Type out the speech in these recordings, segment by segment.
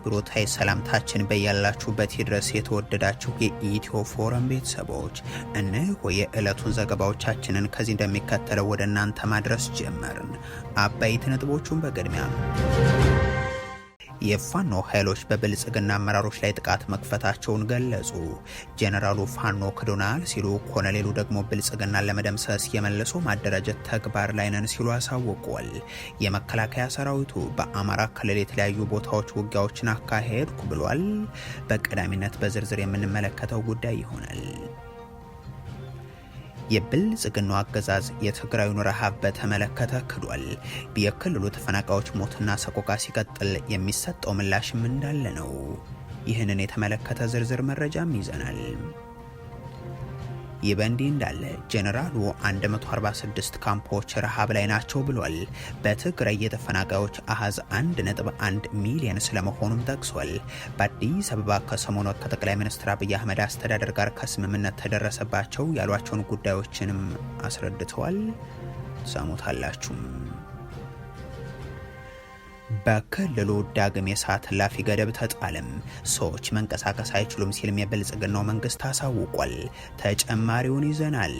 አክብሮታዊ ሰላምታችን በያላችሁበት ድረስ የተወደዳችሁ የኢትዮ ፎረም ቤተሰቦች እነሆ የዕለቱን ዘገባዎቻችንን ከዚህ እንደሚከተለው ወደ እናንተ ማድረስ ጀመርን። አበይት ነጥቦቹን በቅድሚያ የፋኖ ኃይሎች በብልጽግና አመራሮች ላይ ጥቃት መክፈታቸውን ገለጹ። ጄኔራሉ ፋኖ ክዶናል ሲሉ፣ ኮሎኔሉ ደግሞ ብልጽግናን ለመደምሰስ የመልሶ ማደራጀት ተግባር ላይ ነን ሲሉ አሳውቀዋል። የመከላከያ ሰራዊቱ በአማራ ክልል የተለያዩ ቦታዎች ውጊያዎችን አካሄድኩ ብሏል። በቀዳሚነት በዝርዝር የምንመለከተው ጉዳይ ይሆናል። የብልጽግናው አገዛዝ የትግራዩን ረሃብ በተመለከተ ክዷል። የክልሉ ተፈናቃዮች ሞትና ሰቆቃ ሲቀጥል የሚሰጠው ምላሽም እንዳለ ነው። ይህንን የተመለከተ ዝርዝር መረጃም ይዘናል። ይህ በእንዲህ እንዳለ ጄኔራሉ 146 ካምፖች ረሃብ ላይ ናቸው ብሏል። በትግራይ የተፈናቃዮች አሃዝ 1.1 ሚሊዮን ስለመሆኑም ጠቅሷል። በአዲስ አበባ ከሰሞኑ ከጠቅላይ ሚኒስትር አብይ አህመድ አስተዳደር ጋር ከስምምነት ተደረሰባቸው ያሏቸውን ጉዳዮችንም አስረድተዋል። ሰሙታላችሁ። በክልሉ ዳግም የሰዓት እላፊ ገደብ ተጣለም። ሰዎች መንቀሳቀስ አይችሉም ሲልም የብልጽግናው መንግስት አሳውቋል። ተጨማሪውን ይዘናል።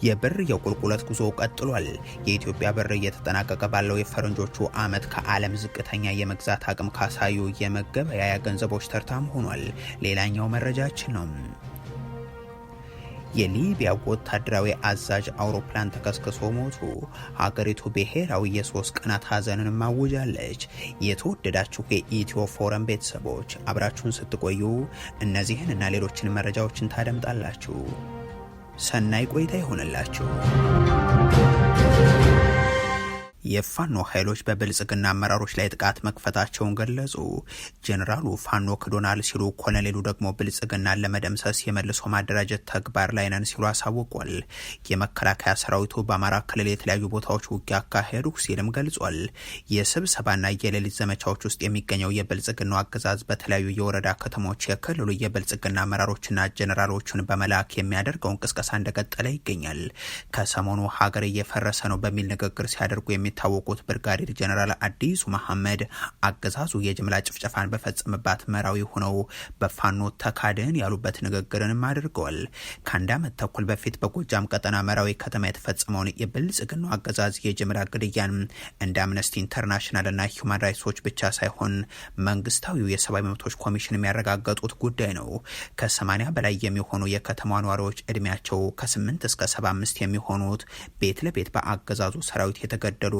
የብር የቁልቁለት ጉዞ ቀጥሏል። የኢትዮጵያ ብር እየተጠናቀቀ ባለው የፈረንጆቹ ዓመት ከዓለም ዝቅተኛ የመግዛት አቅም ካሳዩ የመገበያያ ገንዘቦች ተርታም ሆኗል። ሌላኛው መረጃችን ነው። የሊቢያ ወታደራዊ አዛዥ አውሮፕላን ተከስክሶ ሞቱ። ሀገሪቱ ብሔራዊ የ3 ቀናት ሀዘንን ማውጃለች። የተወደዳችሁ የኢትዮ ፎረም ቤተሰቦች አብራችሁን ስትቆዩ እነዚህን እና ሌሎችን መረጃዎችን ታደምጣላችሁ። ሰናይ ቆይታ ይሆንላችሁ። የፋኖ ኃይሎች በብልጽግና አመራሮች ላይ ጥቃት መክፈታቸውን ገለጹ። ጄኔራሉ ፋኖ ክዶናል ሲሉ፣ ኮሎኔሉ ደግሞ ብልጽግናን ለመደምሰስ የመልሶ ማደራጀት ተግባር ላይ ነን ሲሉ አሳውቋል። የመከላከያ ሰራዊቱ በአማራ ክልል የተለያዩ ቦታዎች ውጊያ አካሄዱ ሲልም ገልጿል። የስብሰባና የሌሊት ዘመቻዎች ውስጥ የሚገኘው የብልጽግናው አገዛዝ በተለያዩ የወረዳ ከተሞች የክልሉ የብልጽግና አመራሮችና ጄኔራሎቹን በመላክ የሚያደርገውን ቅስቀሳ እንደቀጠለ ይገኛል። ከሰሞኑ ሀገር እየፈረሰ ነው በሚል ንግግር ሲያደርጉ የሚታወቁት ብርጋዴር ጄኔራል አዲሱ መሐመድ አገዛዙ የጅምላ ጭፍጨፋን በፈጸመባት መራዊ ሆነው በፋኖ ተካድን ያሉበት ንግግርንም አድርገዋል። ከአንድ ዓመት ተኩል በፊት በጎጃም ቀጠና መራዊ ከተማ የተፈጸመውን የብልጽግናው አገዛዝ የጅምላ ግድያን እንደ አምነስቲ ኢንተርናሽናልና ሂውማን ራይትስ ዎች ብቻ ሳይሆን መንግስታዊው የሰብአዊ መብቶች ኮሚሽን የሚያረጋገጡት ጉዳይ ነው። ከ80 በላይ የሚሆኑ የከተማ ነዋሪዎች እድሜያቸው ከ8 እስከ 75 የሚሆኑት ቤት ለቤት በአገዛዙ ሰራዊት የተገደሉ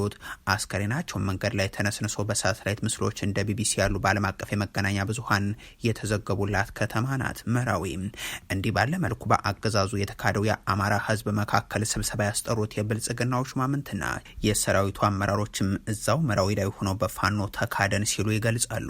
አስከሬናቸውን መንገድ ላይ ተነስንሶ በሳተላይት ምስሎች እንደ ቢቢሲ ያሉ በዓለም አቀፍ የመገናኛ ብዙሃን የተዘገቡላት ከተማ ናት መራዊ። እንዲህ ባለ መልኩ በአገዛዙ የተካደው የአማራ ህዝብ መካከል ስብሰባ ያስጠሩት የብልጽግናው ሹማምንትና የሰራዊቱ አመራሮችም እዛው መራዊ ላይ ሆነው በፋኖ ተካደን ሲሉ ይገልጻሉ።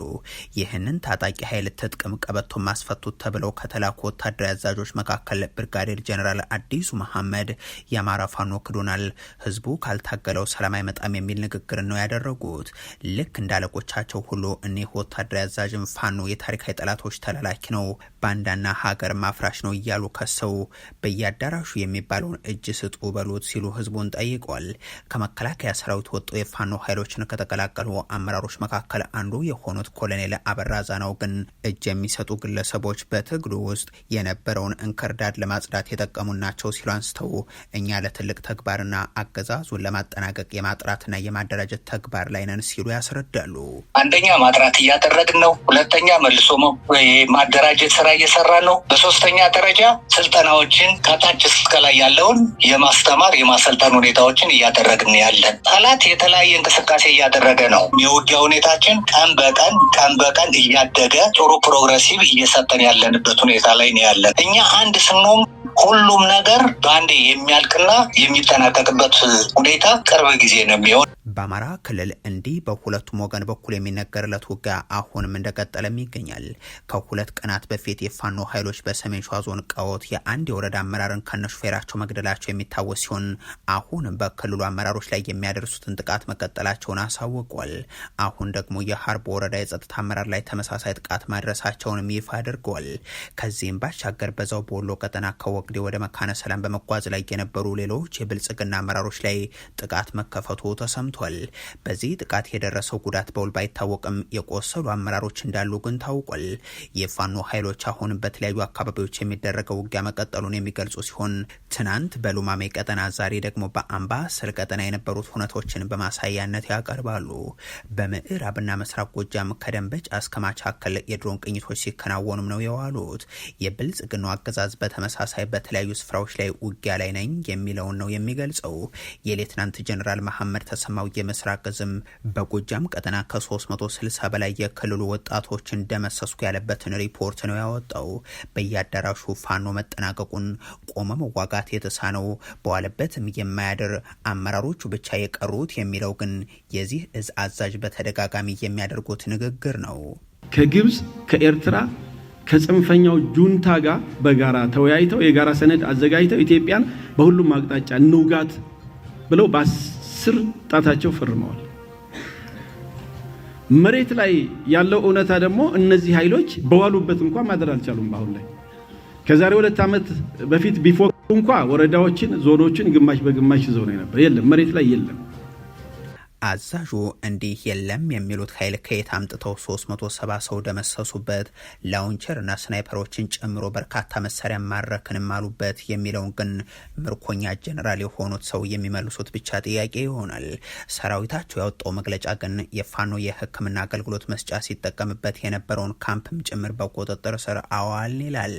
ይህንን ታጣቂ ኃይል ትጥቅም ቀበቶ ማስፈቱት ተብለው ከተላኩ ወታደራዊ አዛዦች መካከል ብርጋዴር ጄኔራል አዲሱ መሐመድ የአማራ ፋኖ ክዶናል፣ ህዝቡ ካልታገለው ሰላም አይመጣም የሚል ንግግር ነው ያደረጉት። ልክ እንዳለቆቻቸው ሁሉ እኒህ ወታደራዊ አዛዥም ፋኖ የታሪካዊ ጠላቶች ተላላኪ ነው፣ ባንዳና ሀገር ማፍራሽ ነው እያሉ ከሰው በየአዳራሹ የሚባለውን እጅ ስጡ በሉት ሲሉ ህዝቡን ጠይቋል። ከመከላከያ ሰራዊት ወጥቶ የፋኖ ኃይሎችን ከተቀላቀሉ አመራሮች መካከል አንዱ የሆኑት ኮሎኔል አበራ ዛናው ግን እጅ የሚሰጡ ግለሰቦች በትግሉ ውስጥ የነበረውን እንክርዳድ ለማጽዳት የጠቀሙ ናቸው ሲሉ አንስተው እኛ ለትልቅ ተግባርና አገዛዙን ለማጠናቀቅ የማጥራትና የማደራጀት ተግባር ላይ ነን ሲሉ ያስረዳሉ። አንደኛ ማጥራት እያደረግን ነው። ሁለተኛ መልሶ ማደራጀት ስራ እየሰራ ነው። በሶስተኛ ደረጃ ስልጠናዎችን ከታች እስከ ላይ ያለውን የማስተማር የማሰልጠን ሁኔታዎችን እያደረግን ያለን። ጠላት የተለያየ እንቅስቃሴ እያደረገ ነው። የውጊያ ሁኔታችን ቀን በቀን እያደገ ጥሩ ፕሮግረሲቭ እየሰጠን ያለንበት ሁኔታ ላይ ነው ያለን። እኛ አንድ ስንሆን ሁሉም ነገር በአንዴ የሚያልቅና የሚጠናቀቅበት ሁኔታ ቅርብ ጊዜ ነው የሚሆን። በአማራ ክልል እንዲህ በሁለቱም ወገን በኩል የሚነገርለት ውጊያ አሁንም እንደቀጠለም ይገኛል። ከሁለት ቀናት በፊት የፋኖ ኃይሎች በሰሜን ሸዋ ዞን ቀወት የአንድ የወረዳ አመራርን ከነሹፌራቸው መግደላቸው የሚታወስ ሲሆን አሁንም በክልሉ አመራሮች ላይ የሚያደርሱትን ጥቃት መቀጠላቸውን አሳውቋል። አሁን ደግሞ የሀርቦ ወረዳ የጸጥታ አመራር ላይ ተመሳሳይ ጥቃት ማድረሳቸውንም ይፋ አድርገዋል። ከዚህም ባሻገር በዛው በወሎ ቀጠና ከወግዴ ወደ መካነ ሰላም በመጓዝ ላይ የነበሩ ሌሎች የብልጽግና አመራሮች ላይ ጥቃት መከፈቱ ተሰምቷል። ተገልጿል። በዚህ ጥቃት የደረሰው ጉዳት በውል ባይታወቅም የቆሰሉ አመራሮች እንዳሉ ግን ታውቋል። የፋኖ ኃይሎች አሁን በተለያዩ አካባቢዎች የሚደረገው ውጊያ መቀጠሉን የሚገልጹ ሲሆን ትናንት በሉማሜ ቀጠና፣ ዛሬ ደግሞ በአምባሰል ቀጠና የነበሩት ሁነቶችን በማሳያነት ያቀርባሉ። በምዕራብና ምስራቅ ጎጃም ከደንበጫ እስከ ማቻከል የድሮን ቅኝቶች ሲከናወኑም ነው የዋሉት። የብልጽግናው አገዛዝ በተመሳሳይ በተለያዩ ስፍራዎች ላይ ውጊያ ላይ ነኝ የሚለውን ነው የሚገልጸው። የሌትናንት ጀነራል መሐመድ ተሰማው የምስራቅ እዝም በጎጃም ቀጠና ከ360 በላይ የክልሉ ወጣቶችን ደመሰስኩ ያለበትን ሪፖርት ነው ያወጣው። በየአዳራሹ ፋኖ መጠናቀቁን፣ ቆመ መዋጋት የተሳነው፣ በዋለበትም የማያድር አመራሮቹ ብቻ የቀሩት የሚለው ግን የዚህ እዝ አዛዥ በተደጋጋሚ የሚያደርጉት ንግግር ነው። ከግብጽ ከኤርትራ ከጽንፈኛው ጁንታ ጋር በጋራ ተወያይተው የጋራ ሰነድ አዘጋጅተው ኢትዮጵያን በሁሉም አቅጣጫ እንውጋት ብለው በ10 ጣታቸው ፈርመዋል። መሬት ላይ ያለው እውነታ ደግሞ እነዚህ ኃይሎች በዋሉበት እንኳን ማደር አልቻሉም። በአሁን ላይ ከዛሬ 2 ዓመት በፊት ቢፎክሩ እንኳን ወረዳዎችን፣ ዞኖችን ግማሽ በግማሽ ይዘው ነው ነበር። የለም መሬት ላይ የለም። አዛዡ እንዲህ የለም የሚሉት ኃይል ከየት አምጥተው 370 ሰው ደመሰሱበት፣ ላውንቸርና ስናይፐሮችን ጨምሮ በርካታ መሳሪያ ማረክንም አሉበት የሚለውን ግን ምርኮኛ ጀነራል የሆኑት ሰው የሚመልሱት ብቻ ጥያቄ ይሆናል። ሰራዊታቸው ያወጣው መግለጫ ግን የፋኖ የሕክምና አገልግሎት መስጫ ሲጠቀምበት የነበረውን ካምፕም ጭምር በቁጥጥር ስር አዋል ይላል።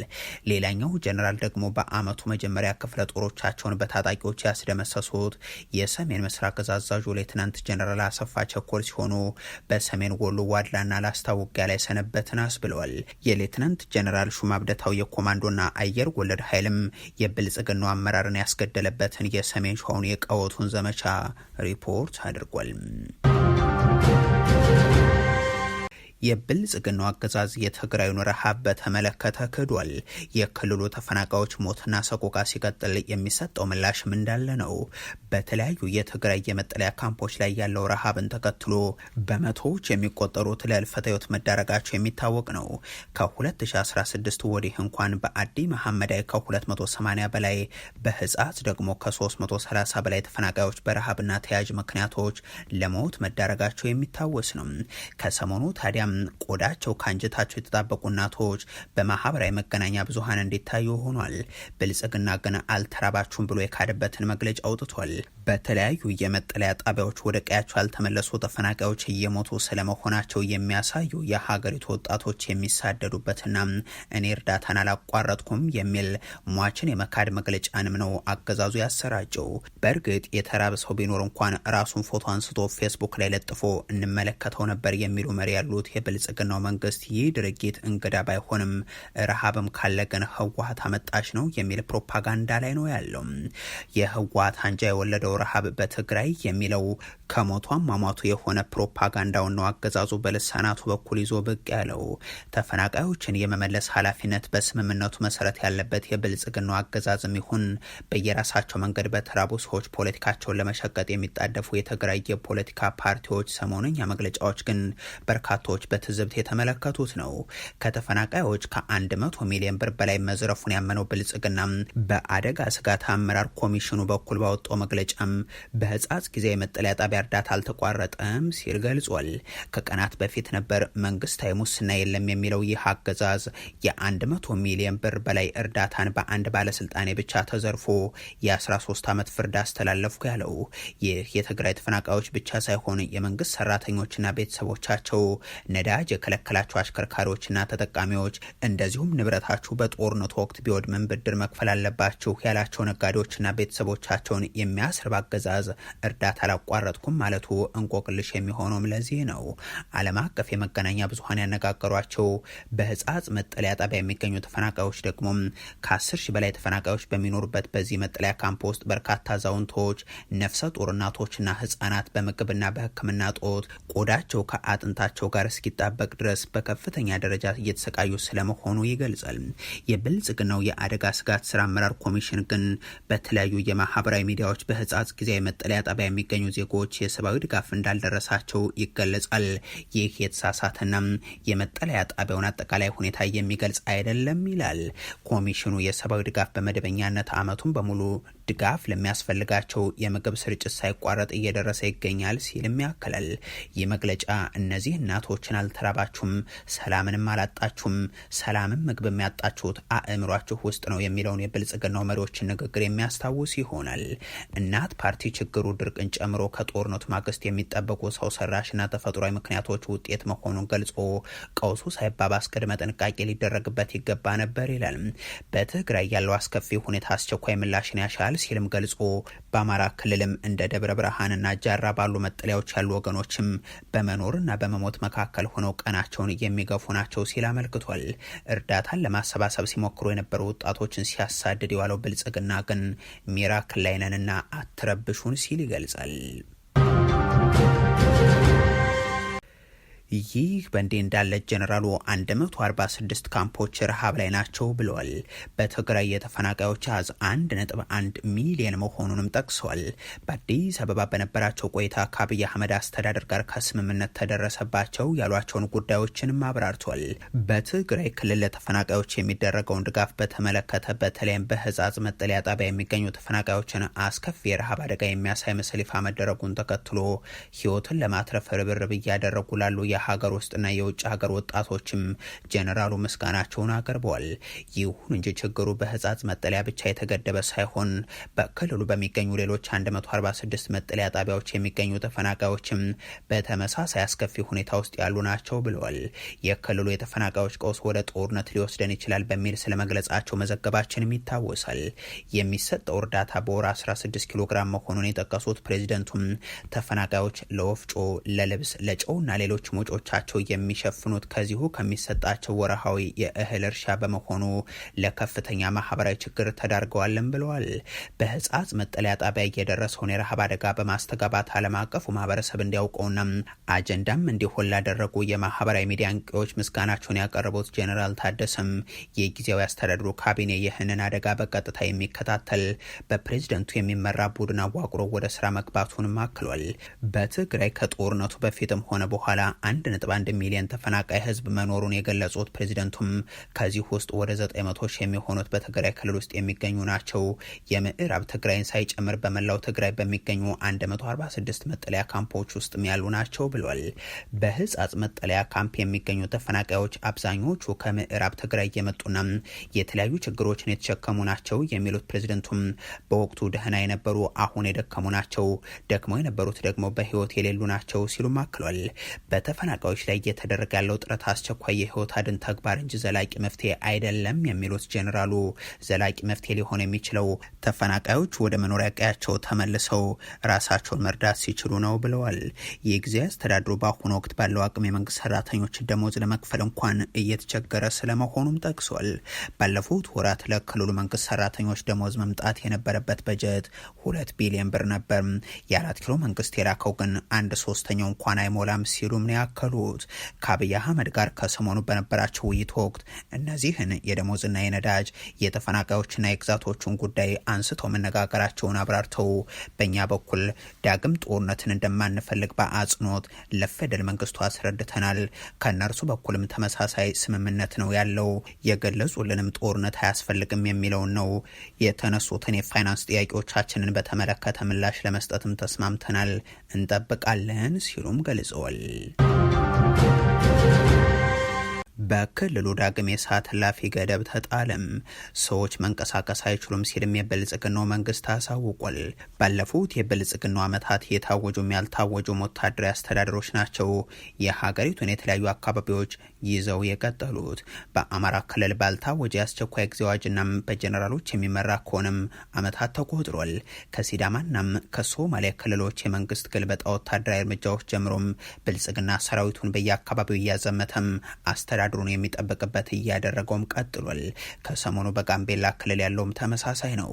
ሌላኛው ጀነራል ደግሞ በአመቱ መጀመሪያ ክፍለ ጦሮቻቸውን በታጣቂዎች ያስደመሰሱት የሰሜን ምስራቅ እዝ አዛዡ ሌትናንት ጀነራል አሰፋ ቸኮል ሲሆኑ በሰሜን ወሎ ዋድላና ላስታ ውጊያ ላይ ሰነበትን አስብለዋል። የሌትናንት ጀነራል ሹማብደታው የኮማንዶና አየር ወለድ ኃይልም የብልጽግናው አመራርን ያስገደለበትን የሰሜን ሸዋውን የቀወቱን ዘመቻ ሪፖርት አድርጓል። የብልጽግናው አገዛዝ የትግራዩን ረሃብ በተመለከተ ክዷል። የክልሉ ተፈናቃዮች ሞትና ሰቆቃ ሲቀጥል የሚሰጠው ምላሽም እንዳለ ነው። በተለያዩ የትግራይ የመጠለያ ካምፖች ላይ ያለው ረሃብን ተከትሎ በመቶዎች የሚቆጠሩት ለህልፈተ ህይወት መዳረጋቸው የሚታወቅ ነው። ከ2016 ወዲህ እንኳን በአዲ መሐመዳይ ከ280 በላይ፣ በህጻት ደግሞ ከ330 በላይ ተፈናቃዮች በረሃብና ተያያዥ ምክንያቶች ለሞት መዳረጋቸው የሚታወስ ነው። ከሰሞኑ ታዲያ ቆዳቸው ከአንጀታቸው የተጣበቁ እናቶች በማህበራዊ መገናኛ ብዙሃን እንዲታዩ ሆኗል። ብልጽግና ግን አልተራባችሁም ብሎ የካደበትን መግለጫ አውጥቷል። በተለያዩ የመጠለያ ጣቢያዎች ወደ ቀያቸው ያልተመለሱ ተፈናቃዮች እየሞቱ ስለመሆናቸው የሚያሳዩ የሀገሪቱ ወጣቶች የሚሳደዱበትና እኔ እርዳታን አላቋረጥኩም የሚል ሟችን የመካድ መግለጫንም ነው አገዛዙ ያሰራጨው። በእርግጥ የተራበ ሰው ቢኖር እንኳን ራሱን ፎቶ አንስቶ ፌስቡክ ላይ ለጥፎ እንመለከተው ነበር የሚሉ መሪ ያሉት የብልጽግናው መንግስት ይህ ድርጊት እንግዳ ባይሆንም ረሃብም ካለ ግን ህወሓት አመጣች ነው የሚል ፕሮፓጋንዳ ላይ ነው ያለው። የህወሓት አንጃ የወለደው ረሃብ በትግራይ የሚለው ከሞቱ አሟሟቱ የሆነ ፕሮፓጋንዳውን ነው አገዛዙ በልሳናቱ በኩል ይዞ ብቅ ያለው። ተፈናቃዮችን የመመለስ ኃላፊነት በስምምነቱ መሰረት ያለበት የብልጽግናው አገዛዝም ይሁን በየራሳቸው መንገድ በተራቡ ሰዎች ፖለቲካቸውን ለመሸቀጥ የሚጣደፉ የትግራይ የፖለቲካ ፓርቲዎች ሰሞነኛ መግለጫዎች ግን በርካቶች በትዝብት የተመለከቱት ነው። ከተፈናቃዮች ከ100 ሚሊዮን ብር በላይ መዝረፉን ያመነው ብልጽግና በአደጋ ስጋት አመራር ኮሚሽኑ በኩል ባወጣው መግለጫም በህጻጽ ጊዜ የመጠለያ ጣቢያ እርዳታ አልተቋረጠም ሲል ገልጿል። ከቀናት በፊት ነበር መንግስታዊ ሙስና የለም የሚለው ይህ አገዛዝ የ100 ሚሊዮን ብር በላይ እርዳታን በአንድ ባለስልጣኔ ብቻ ተዘርፎ የ13 ዓመት ፍርድ አስተላለፍኩ ያለው። ይህ የትግራይ ተፈናቃዮች ብቻ ሳይሆን የመንግስት ሰራተኞችና ቤተሰቦቻቸው፣ ነዳጅ የከለከላቸው አሽከርካሪዎችና ተጠቃሚዎች፣ እንደዚሁም ንብረታችሁ በጦርነቱ ወቅት ቢወድምን ብድር መክፈል አለባችሁ ያላቸው ነጋዴዎችና ቤተሰቦቻቸውን የሚያስርብ አገዛዝ እርዳታ አላቋረጥኩም ማለቱ እንቆቅልሽ የሚሆነውም ለዚህ ነው። ዓለም አቀፍ የመገናኛ ብዙሃን ያነጋገሯቸው በህጻጽ መጠለያ ጣቢያ የሚገኙ ተፈናቃዮች ደግሞ ከ10 ሺህ በላይ ተፈናቃዮች በሚኖሩበት በዚህ መጠለያ ካምፕ ውስጥ በርካታ አዛውንቶች፣ ነፍሰ ጡር እናቶችና ህጻናት በምግብና በሕክምና ጦት ቆዳቸው ከአጥንታቸው ጋር እስኪ እስኪጣበቅ ድረስ በከፍተኛ ደረጃ እየተሰቃዩ ስለመሆኑ ይገልጻል። የብልጽግናው የአደጋ ስጋት ስራ አመራር ኮሚሽን ግን በተለያዩ የማህበራዊ ሚዲያዎች በህጻጽ ጊዜያዊ መጠለያ ጣቢያ የሚገኙ ዜጎች የሰብአዊ ድጋፍ እንዳልደረሳቸው ይገለጻል። ይህ የተሳሳተና የመጠለያ ጣቢያውን አጠቃላይ ሁኔታ የሚገልጽ አይደለም ይላል። ኮሚሽኑ የሰብአዊ ድጋፍ በመደበኛነት አመቱን በሙሉ ድጋፍ ለሚያስፈልጋቸው የምግብ ስርጭት ሳይቋረጥ እየደረሰ ይገኛል ሲልም ያክላል። ይህ መግለጫ እነዚህ እናቶችን አልተራባችሁም፣ ሰላምንም አላጣችሁም፣ ሰላምም ምግብም ያጣችሁት አእምሯችሁ ውስጥ ነው የሚለውን የብልጽግናው መሪዎችን ንግግር የሚያስታውስ ይሆናል። እናት ፓርቲ ችግሩ ድርቅን ጨምሮ ከጦርነቱ ማግስት የሚጠበቁ ሰው ሰራሽና ተፈጥሯዊ ምክንያቶች ውጤት መሆኑን ገልጾ ቀውሱ ሳይባባስ ቅድመ ጥንቃቄ ሊደረግበት ይገባ ነበር ይላል። በትግራይ ያለው አስከፊ ሁኔታ አስቸኳይ ምላሽን ያሻል ሲልም ገልጾ በአማራ ክልልም እንደ ደብረ ብርሃንና ጃራ ባሉ መጠለያዎች ያሉ ወገኖችም በመኖርና በመሞት መካከል ሆነው ቀናቸውን የሚገፉ ናቸው ሲል አመልክቷል። እርዳታን ለማሰባሰብ ሲሞክሩ የነበሩ ወጣቶችን ሲያሳድድ የዋለው ብልጽግና ግን ሚራክል ላይ ነንና አትረብሹን ሲል ይገልጻል። ይህ በእንዲህ እንዳለ ጀነራሉ 146 ካምፖች ረሃብ ላይ ናቸው ብለዋል። በትግራይ የተፈናቃዮች አሃዝ 1.1 ሚሊዮን መሆኑንም ጠቅሰዋል። በአዲስ አበባ በነበራቸው ቆይታ ከአብይ አህመድ አስተዳደር ጋር ከስምምነት ተደረሰባቸው ያሏቸውን ጉዳዮችንም አብራርቷል። በትግራይ ክልል ለተፈናቃዮች የሚደረገውን ድጋፍ በተመለከተ በተለይም በህጻጽ መጠለያ ጣቢያ የሚገኙ ተፈናቃዮችን አስከፊ የረሃብ አደጋ የሚያሳይ ምስል ይፋ መደረጉን ተከትሎ ህይወትን ለማትረፍ ርብርብ እያደረጉ ላሉ ሀገር ውስጥና የውጭ ሀገር ወጣቶችም ጀነራሉ ምስጋናቸውን አቅርበዋል። ይሁን እንጂ ችግሩ በህጻጽ መጠለያ ብቻ የተገደበ ሳይሆን በክልሉ በሚገኙ ሌሎች 146 መጠለያ ጣቢያዎች የሚገኙ ተፈናቃዮችም በተመሳሳይ አስከፊ ሁኔታ ውስጥ ያሉ ናቸው ብለዋል። የክልሉ የተፈናቃዮች ቀውስ ወደ ጦርነት ሊወስደን ይችላል በሚል ስለመግለጻቸው መዘገባችንም ይታወሳል። የሚሰጠው እርዳታ በወር 16 ኪሎ ግራም መሆኑን የጠቀሱት ፕሬዚደንቱም ተፈናቃዮች ለወፍጮ፣ ለልብስ፣ ለጨውና ሌሎች ቻቸው የሚሸፍኑት ከዚሁ ከሚሰጣቸው ወርሃዊ የእህል እርሻ በመሆኑ ለከፍተኛ ማህበራዊ ችግር ተዳርገዋልን ብለዋል። በህጻጽ መጠለያ ጣቢያ የደረሰውን የረሃብ አደጋ በማስተጋባት ዓለም አቀፉ ማህበረሰብ እንዲያውቀውና አጀንዳም እንዲሆን ላደረጉ የማህበራዊ ሚዲያ አንቂዎች ምስጋናቸውን ያቀረቡት ጀነራል ታደሰም የጊዜያዊ አስተዳደሩ ካቢኔ ይህንን አደጋ በቀጥታ የሚከታተል በፕሬዝደንቱ የሚመራ ቡድን አዋቅሮ ወደ ስራ መግባቱንም አክሏል። በትግራይ ከጦርነቱ በፊትም ሆነ በኋላ 1.1 ሚሊዮን ተፈናቃይ ህዝብ መኖሩን የገለጹት ፕሬዚደንቱም ከዚህ ውስጥ ወደ 900 ሺህ የሚሆኑት በትግራይ ክልል ውስጥ የሚገኙ ናቸው። የምዕራብ ትግራይን ሳይጨምር በመላው ትግራይ በሚገኙ 146 መጠለያ ካምፖች ውስጥ ያሉ ናቸው ብሏል። በህጻጽ መጠለያ ካምፕ የሚገኙ ተፈናቃዮች አብዛኞቹ ከምዕራብ ትግራይ የመጡና የተለያዩ ችግሮችን የተሸከሙ ናቸው የሚሉት ፕሬዚደንቱም በወቅቱ ደህና የነበሩ አሁን የደከሙ ናቸው፣ ደክሞ የነበሩት ደግሞ በህይወት የሌሉ ናቸው ሲሉም አክሏል። በተፈናቃዮች ላይ እየተደረገ ያለው ጥረት አስቸኳይ የህይወት አድን ተግባር እንጂ ዘላቂ መፍትሄ አይደለም የሚሉት ጀነራሉ ዘላቂ መፍትሄ ሊሆን የሚችለው ተፈናቃዮች ወደ መኖሪያ ቀያቸው ተመልሰው ራሳቸውን መርዳት ሲችሉ ነው ብለዋል። የጊዜያዊ አስተዳደሩ በአሁኑ ወቅት ባለው አቅም የመንግስት ሰራተኞች ደሞዝ ለመክፈል እንኳን እየተቸገረ ስለመሆኑም ጠቅሷል። ባለፉት ወራት ለክልሉ መንግስት ሰራተኞች ደሞዝ መምጣት የነበረበት በጀት 2 ቢሊዮን ብር ነበር። የ4 ኪሎ መንግስት የላከው ግን 1/3 እንኳን አይሞላም ሲሉም ነው ያከሉት። ከአብይ አህመድ ጋር ከሰሞኑ በነበራቸው ውይይት ወቅት እነዚህን የደሞዝና የነዳጅ የተፈናቃዮችና የግዛቶቹን ጉዳይ አንስተው መነጋገራቸውን አብራርተው በእኛ በኩል ዳግም ጦርነትን እንደማንፈልግ በአጽንኦት ለፌደራል መንግስቱ አስረድተናል። ከእነርሱ በኩልም ተመሳሳይ ስምምነት ነው ያለው። የገለጹልንም ጦርነት አያስፈልግም የሚለውን ነው። የተነሱትን የፋይናንስ ጥያቄዎቻችንን በተመለከተ ምላሽ ለመስጠትም ተስማምተናል፣ እንጠብቃለን ሲሉም ገልጸዋል። በክልሉ ዳግም የሰዓት እላፊ ገደብ ተጣለም። ሰዎች መንቀሳቀስ አይችሉም ሲልም የብልጽግናው መንግስት አሳውቋል። ባለፉት የብልጽግናው ዓመታት የታወጁም ያልታወጁም ወታደራዊ አስተዳደሮች ናቸው የሀገሪቱን የተለያዩ አካባቢዎች ይዘው የቀጠሉት። በአማራ ክልል ባልታወጀ የአስቸኳይ ጊዜ አዋጅናም በጀነራሎች የሚመራ ከሆነም ዓመታት ተቆጥሯል። ከሲዳማናም ከሶማሊያ ክልሎች የመንግስት ግልበጣ ወታደራዊ እርምጃዎች ጀምሮም ብልጽግና ሰራዊቱን በየአካባቢው እያዘመተም አስተዳደ አስተዳድሩን የሚጠብቅበት እያደረገውም ቀጥሏል። ከሰሞኑ በጋምቤላ ክልል ያለውም ተመሳሳይ ነው።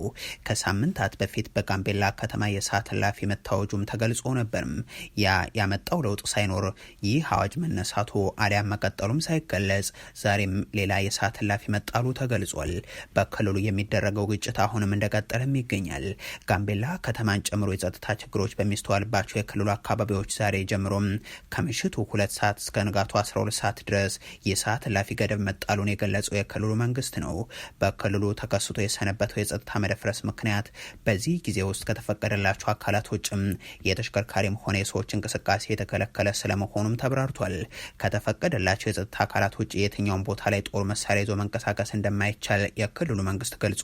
ከሳምንታት በፊት በጋምቤላ ከተማ የሰዓት እላፊ መታወጁም ተገልጾ ነበርም። ያ ያመጣው ለውጥ ሳይኖር ይህ አዋጅ መነሳቱ አሊያም መቀጠሉም ሳይገለጽ ዛሬም ሌላ የሰዓት እላፊ መጣሉ ተገልጿል። በክልሉ የሚደረገው ግጭት አሁንም እንደቀጠለም ይገኛል። ጋምቤላ ከተማን ጨምሮ የጸጥታ ችግሮች በሚስተዋልባቸው የክልሉ አካባቢዎች ዛሬ ጀምሮም ከምሽቱ 2 ሰዓት እስከ ንጋቱ 12 ሰዓት ድረስ የሰዓት እላፊ ገደብ መጣሉን የገለጸው የክልሉ መንግስት ነው። በክልሉ ተከስቶ የሰነበተው የጸጥታ መደፍረስ ምክንያት በዚህ ጊዜ ውስጥ ከተፈቀደላቸው አካላት ውጭም የተሽከርካሪም ሆነ የሰዎች እንቅስቃሴ የተከለከለ ስለመሆኑም ተብራርቷል። ከተፈቀደላቸው የጸጥታ አካላት ውጭ የትኛውን ቦታ ላይ ጦር መሳሪያ ይዞ መንቀሳቀስ እንደማይቻል የክልሉ መንግስት ገልጾ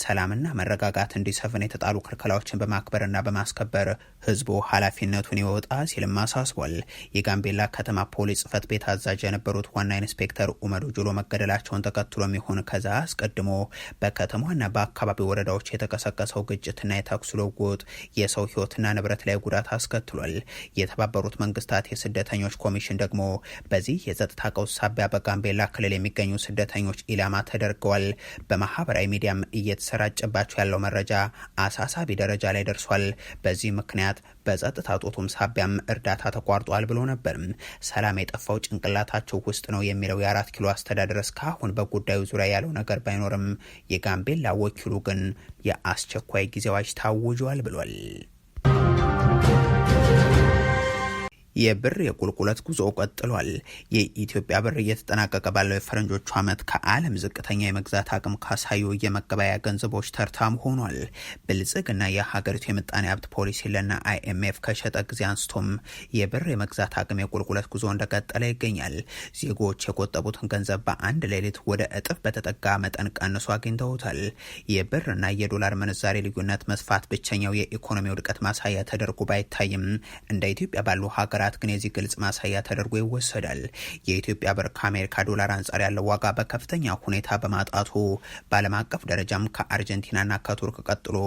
ሰላምና መረጋጋት እንዲሰፍን የተጣሉ ክልከላዎችን በማክበርና በማስከበር ህዝቡ ኃላፊነቱን ይወጣ ሲልም አሳስቧል። የጋምቤላ ከተማ ፖሊስ ጽህፈት ቤት አዛዥ የነበሩት ዋና ኢንስፔክተር ኡመዱ ጁሎ መገደላቸውን ተከትሎ የሚሆን ከዛ አስቀድሞ በከተማና በአካባቢው ወረዳዎች የተቀሰቀሰው ግጭትና የተኩስ ልውውጥ የሰው ህይወትና ንብረት ላይ ጉዳት አስከትሏል። የተባበሩት መንግስታት የስደተኞች ኮሚሽን ደግሞ በዚህ የጸጥታ ቀውስ ሳቢያ በጋምቤላ ክልል የሚገኙ ስደተኞች ኢላማ ተደርገዋል፣ በማህበራዊ ሚዲያም እየተሰራጨባቸው ያለው መረጃ አሳሳቢ ደረጃ ላይ ደርሷል፣ በዚህ ምክንያት በጸጥታ ጦቱም ሳቢያም እርዳታ ተቋርጧል ብሎ ነበር። ሰላም የጠፋው ጭንቅላታቸው ውስጥ ነው የሚለው የ4 ኪሎ አስተዳደር እስካሁን በጉዳዩ ዙሪያ ያለው ነገር ባይኖርም የጋምቤላ ወኪሉ ግን የአስቸኳይ ጊዜ አዋጅ ታውጇል ብሏል። የብር የቁልቁለት ጉዞ ቀጥሏል። የኢትዮጵያ ብር እየተጠናቀቀ ባለው የፈረንጆቹ ዓመት ከዓለም ዝቅተኛ የመግዛት አቅም ካሳዩ የመገበያያ ገንዘቦች ተርታም ሆኗል። ብልጽግና የሀገሪቱ የምጣኔ ሀብት ፖሊሲ ለና IMF ከሸጠ ጊዜ አንስቶም የብር የመግዛት አቅም የቁልቁለት ጉዞ እንደቀጠለ ይገኛል። ዜጎች የቆጠቡትን ገንዘብ በአንድ ሌሊት ወደ እጥፍ በተጠጋ መጠን ቀንሶ አግኝተውታል። የብርና የዶላር ምንዛሬ ልዩነት መስፋት ብቸኛው የኢኮኖሚ ውድቀት ማሳያ ተደርጎ ባይታይም እንደ ኢትዮጵያ ባሉ ሀገራት ግን የዚህ ግልጽ ማሳያ ተደርጎ ይወሰዳል። የኢትዮጵያ ብር ከአሜሪካ ዶላር አንጻር ያለው ዋጋ በከፍተኛ ሁኔታ በማጣቱ በዓለም አቀፍ ደረጃም ከአርጀንቲናና ከቱርክ ቀጥሎ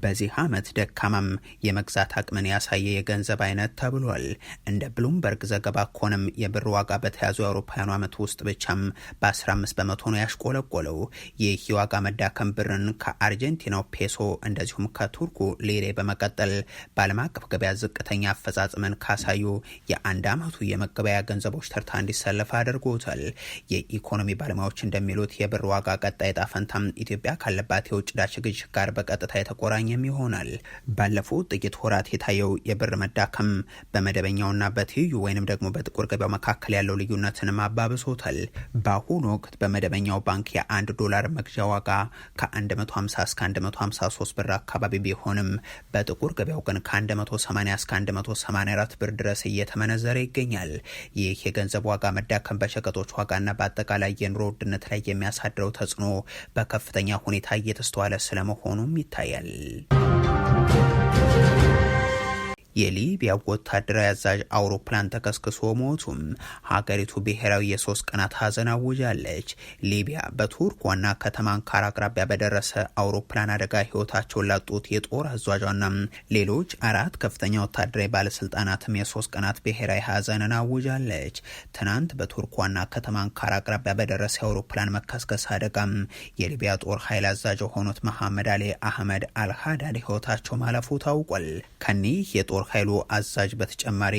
በዚህ ዓመት ደካማም የመግዛት አቅምን ያሳየ የገንዘብ አይነት ተብሏል። እንደ ብሉምበርግ ዘገባ ከሆነም የብር ዋጋ በተያዙ የአውሮፓውያኑ ዓመት ውስጥ ብቻም በ15 በመቶ ነው ያሽቆለቆለው። ይህ የዋጋ መዳከም ብርን ከአርጀንቲናው ፔሶ እንደዚሁም ከቱርኩ ሊሬ በመቀጠል በዓለም አቀፍ ገበያ ዝቅተኛ አፈጻጽመን ካሳዩ የአንድ ዓመቱ የመገበያ ገንዘቦች ተርታ እንዲሰለፍ አድርጎታል። የኢኮኖሚ ባለሙያዎች እንደሚሉት የብር ዋጋ ቀጣይ ዕጣ ፈንታም ኢትዮጵያ ካለባት የውጭ ዕዳ ችግር ጋር በቀጥታ የተቆራኘም ይሆናል። ባለፉት ጥቂት ወራት የታየው የብር መዳከም በመደበኛውና በትይዩ ወይንም ደግሞ በጥቁር ገበያው መካከል ያለው ልዩነትንም አባብሶታል። በአሁኑ ወቅት በመደበኛው ባንክ የ1 ዶላር መግዣ ዋጋ ከ150 እስከ 153 ብር አካባቢ ቢሆንም በጥቁር ገበያው ግን ከ180 እስከ 184 ብር ድረስ እየተመነዘረ ይገኛል። ይህ የገንዘብ ዋጋ መዳከም በሸቀጦች ዋጋና በአጠቃላይ የኑሮ ውድነት ላይ የሚያሳድረው ተጽዕኖ በከፍተኛ ሁኔታ እየተስተዋለ ስለመሆኑም ይታያል። የሊቢያ ወታደራዊ አዛዥ አውሮፕላን ተከስክሶ ሞቱም። ሀገሪቱ ብሔራዊ የ3 ቀናት ሀዘን አውጃለች። ሊቢያ በቱርክ ዋና ከተማ አንካራ አቅራቢያ በደረሰ አውሮፕላን አደጋ ህይወታቸውን ላጡት የጦር አዛዧና ሌሎች 4 ከፍተኛ ወታደራዊ ባለስልጣናትም የ3 ቀናት ብሔራዊ ሀዘንን አውጃለች። ትናንት በቱርክ ዋና ከተማ አንካራ አቅራቢያ በደረሰ የአውሮፕላን መከስከስ አደጋም የሊቢያ ጦር ኃይል አዛዥ የሆኑት መሐመድ አሊ አህመድ አልሃዳድ ህይወታቸው ማለፉ ታውቋል። ከኒህ የጦር ኃይሉ አዛዥ በተጨማሪ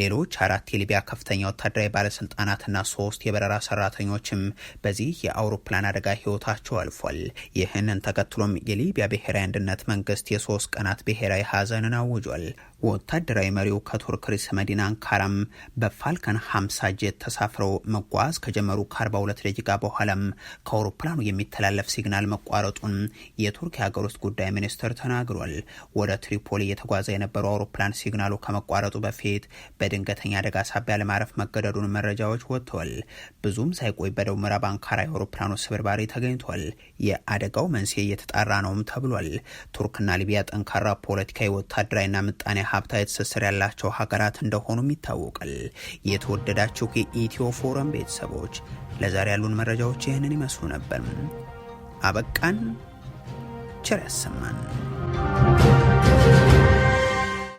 ሌሎች 4 የሊቢያ ከፍተኛ ወታደራዊ ባለስልጣናትና 3 የበረራ ሰራተኞችም በዚህ የአውሮፕላን አደጋ ህይወታቸው አልፏል። ይህንን ተከትሎም የሊቢያ ብሔራዊ አንድነት መንግስት የ3 ቀናት ብሔራዊ ሀዘንን አውጇል። ወታደራዊ መሪው ከቱርክ ርዕሰ መዲና አንካራም በፋልከን 50 ጄት ተሳፍረው መጓዝ ከጀመሩ ከ42 ደቂቃ በኋላም ከአውሮፕላኑ የሚተላለፍ ሲግናል መቋረጡን የቱርክ የሀገር ውስጥ ጉዳይ ሚኒስትር ተናግሯል። ወደ ትሪፖሊ የተጓዘ የነበረው አውሮፕላን ሲግናሉ ከመቋረጡ በፊት በድንገተኛ አደጋ ሳቢያ ለማረፍ መገደዱን መረጃዎች ወጥተዋል። ብዙም ሳይቆይ በደቡብ ምዕራብ አንካራ የአውሮፕላኑ ስብርባሪ ተገኝቷል። የአደጋው መንስኤ እየተጣራ ነውም ተብሏል። ቱርክና ሊቢያ ጠንካራ ፖለቲካዊ፣ ወታደራዊና ምጣኔ ሀብታዊ ትስስር ያላቸው ሀገራት እንደሆኑም ይታወቃል። የተወደዳችሁ የኢትዮ ፎረም ቤተሰቦች ለዛሬ ያሉን መረጃዎች ይህንን ይመስሉ ነበር። አበቃን። ቸር ያሰማን።